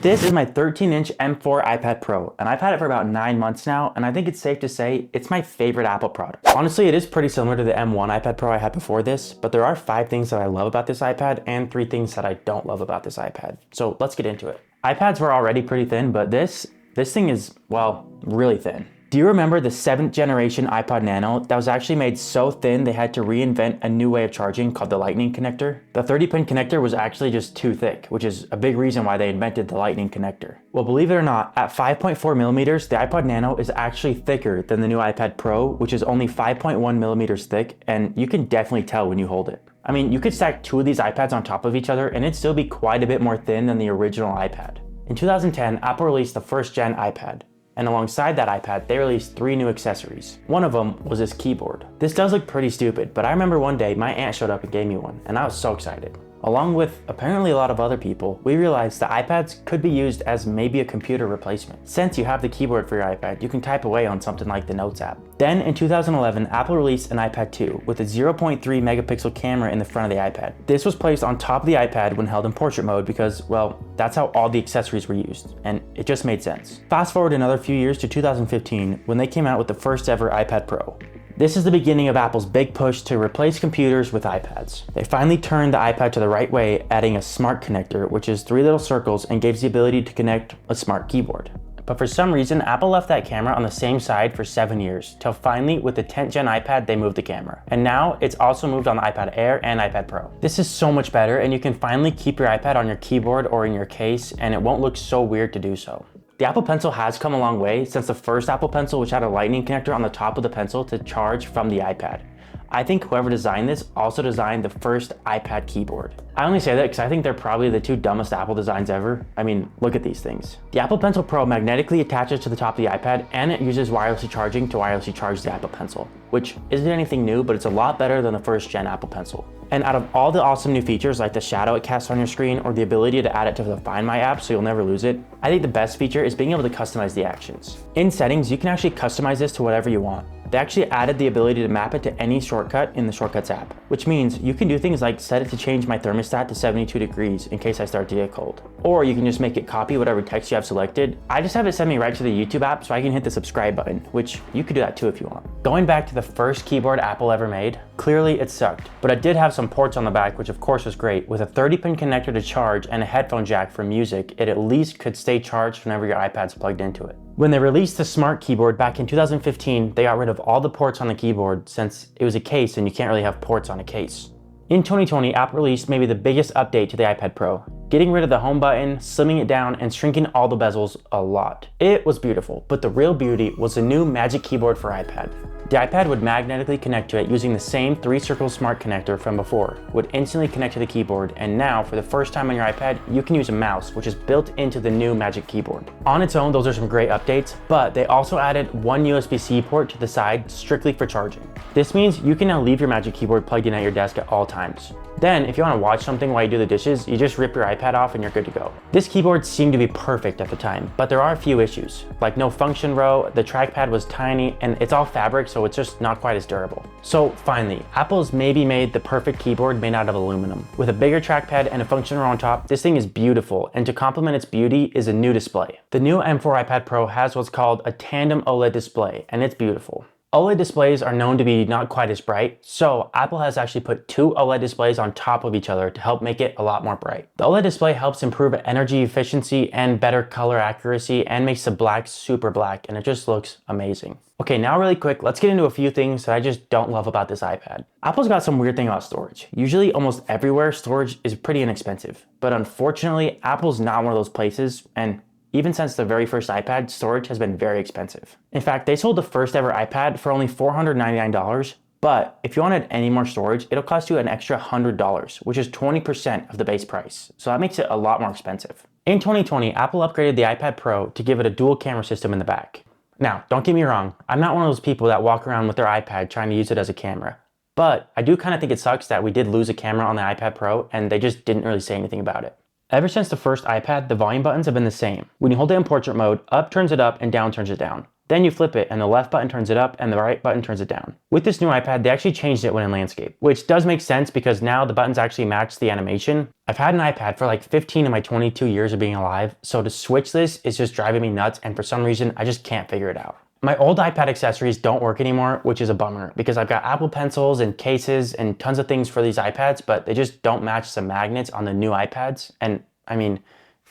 This is my 13-inch M4 iPad Pro, and I've had it for about 9 months now, and I think it's safe to say it's my favorite Apple product. Honestly, it is pretty similar to the M1 iPad Pro I had before this, but there are 5 things that I love about this iPad and 3 things that I don't love about this iPad. So let's get into it. iPads were already pretty thin, but this thing is, well, really thin. Do you remember the 7th generation iPod Nano that was actually made so thin they had to reinvent a new way of charging called the Lightning connector? The 30-pin connector was actually just too thick, which is a big reason why they invented the Lightning connector. Well, believe it or not, at 5.4 millimeters, the iPod Nano is actually thicker than the new iPad Pro, which is only 5.1 millimeters thick, and you can definitely tell when you hold it. I mean, you could stack 2 of these iPads on top of each other and it'd still be quite a bit more thin than the original iPad. In 2010, Apple released the first gen iPad. And alongside that iPad, they released 3 new accessories. One of them was this keyboard. This does look pretty stupid, but I remember one day my aunt showed up and gave me one, and I was so excited. Along with apparently a lot of other people, we realized the iPads could be used as maybe a computer replacement. Since you have the keyboard for your iPad, you can type away on something like the Notes app. Then in 2011, Apple released an iPad 2 with a 0.3 megapixel camera in the front of the iPad. This was placed on top of the iPad when held in portrait mode because, well, that's how all the accessories were used, and it just made sense. Fast forward another few years to 2015 when they came out with the first ever iPad Pro. This is the beginning of Apple's big push to replace computers with iPads. They finally turned the iPad to the right way, adding a smart connector, which is 3 little circles and gives the ability to connect a smart keyboard. But for some reason, Apple left that camera on the same side for 7 years, till finally with the 10th gen iPad, they moved the camera. And now it's also moved on the iPad Air and iPad Pro. This is so much better, and you can finally keep your iPad on your keyboard or in your case, and it won't look so weird to do so. The Apple Pencil has come a long way since the first Apple Pencil, which had a lightning connector on the top of the pencil to charge from the iPad. I think whoever designed this also designed the first iPad keyboard. I only say that because I think they're probably the 2 dumbest Apple designs ever. I mean, look at these things. The Apple Pencil Pro magnetically attaches to the top of the iPad, and it uses wirelessly charging to wirelessly charge the Apple Pencil, which isn't anything new, but it's a lot better than the first gen Apple Pencil. And out of all the awesome new features like the shadow it casts on your screen or the ability to add it to the Find My app so you'll never lose it, I think the best feature is being able to customize the actions. In settings, you can actually customize this to whatever you want. They actually added the ability to map it to any shortcut in the Shortcuts app, which means you can do things like set it to change my thermostat to 72 degrees in case I start to get cold. Or you can just make it copy whatever text you have selected. I just have it send me right to the YouTube app so I can hit the subscribe button, which you could do that too if you want. Going back to the first keyboard Apple ever made, clearly it sucked, but it did have some ports on the back, which of course was great. With a 30-pin connector to charge and a headphone jack for music, it at least could stay charged whenever your iPad's plugged into it. When they released the Smart Keyboard back in 2015, they got rid of all the ports on the keyboard since it was a case and you can't really have ports on a case. In 2020, Apple released maybe the biggest update to the iPad Pro, getting rid of the home button, slimming it down, and shrinking all the bezels a lot. It was beautiful, but the real beauty was the new Magic Keyboard for iPad. The iPad would magnetically connect to it using the same 3-circle smart connector from before, would instantly connect to the keyboard, and now, for the first time on your iPad, you can use a mouse, which is built into the new Magic Keyboard. On its own, those are some great updates, but they also added one USB-C port to the side strictly for charging. This means you can now leave your Magic Keyboard plugged in at your desk at all times. Then, if you want to watch something while you do the dishes, you just rip your iPad off and you're good to go. This keyboard seemed to be perfect at the time, but there are a few issues, like no function row, the trackpad was tiny, and it's all fabric, so it's just not quite as durable. So finally, Apple's maybe made the perfect keyboard made out of aluminum. With a bigger trackpad and a function row on top, this thing is beautiful, and to complement its beauty is a new display. The new M4 iPad Pro has what's called a tandem OLED display, and it's beautiful. OLED displays are known to be not quite as bright, so Apple has actually put 2 OLED displays on top of each other to help make it a lot more bright. The OLED display helps improve energy efficiency and better color accuracy and makes the black super black, and it just looks amazing. Okay, now really quick, let's get into a few things that I just don't love about this iPad. Apple's got some weird thing about storage. Usually almost everywhere storage is pretty inexpensive, but unfortunately Apple's not one of those places, and even since the very first iPad, storage has been very expensive. In fact, they sold the first ever iPad for only $499, but if you wanted any more storage, it'll cost you an extra $100, which is 20% of the base price. So that makes it a lot more expensive. In 2020, Apple upgraded the iPad Pro to give it a dual camera system in the back. Now, don't get me wrong, I'm not one of those people that walk around with their iPad trying to use it as a camera. But I do kind of think it sucks that we did lose a camera on the iPad Pro and they just didn't really say anything about it. Ever since the first iPad, the volume buttons have been the same. When you hold it in portrait mode, up turns it up and down turns it down. Then you flip it and the left button turns it up and the right button turns it down. With this new iPad, they actually changed it when in landscape, which does make sense because now the buttons actually match the animation. I've had an iPad for like 15 of my 22 years of being alive, so to switch this is just driving me nuts, and for some reason, I just can't figure it out. My old iPad accessories don't work anymore, which is a bummer because I've got Apple Pencils and cases and tons of things for these iPads, but they just don't match the magnets on the new iPads. And I mean,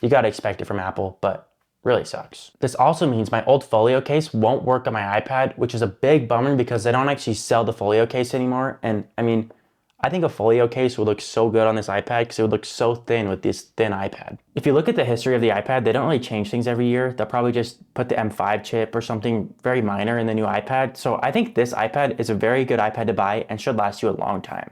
you gotta expect it from Apple, but really sucks. This also means my old folio case won't work on my iPad, which is a big bummer because they don't actually sell the folio case anymore. And I mean, I think a folio case would look so good on this iPad because it would look so thin with this thin iPad. If you look at the history of the iPad, they don't really change things every year. They'll probably just put the M5 chip or something very minor in the new iPad. So I think this iPad is a very good iPad to buy and should last you a long time.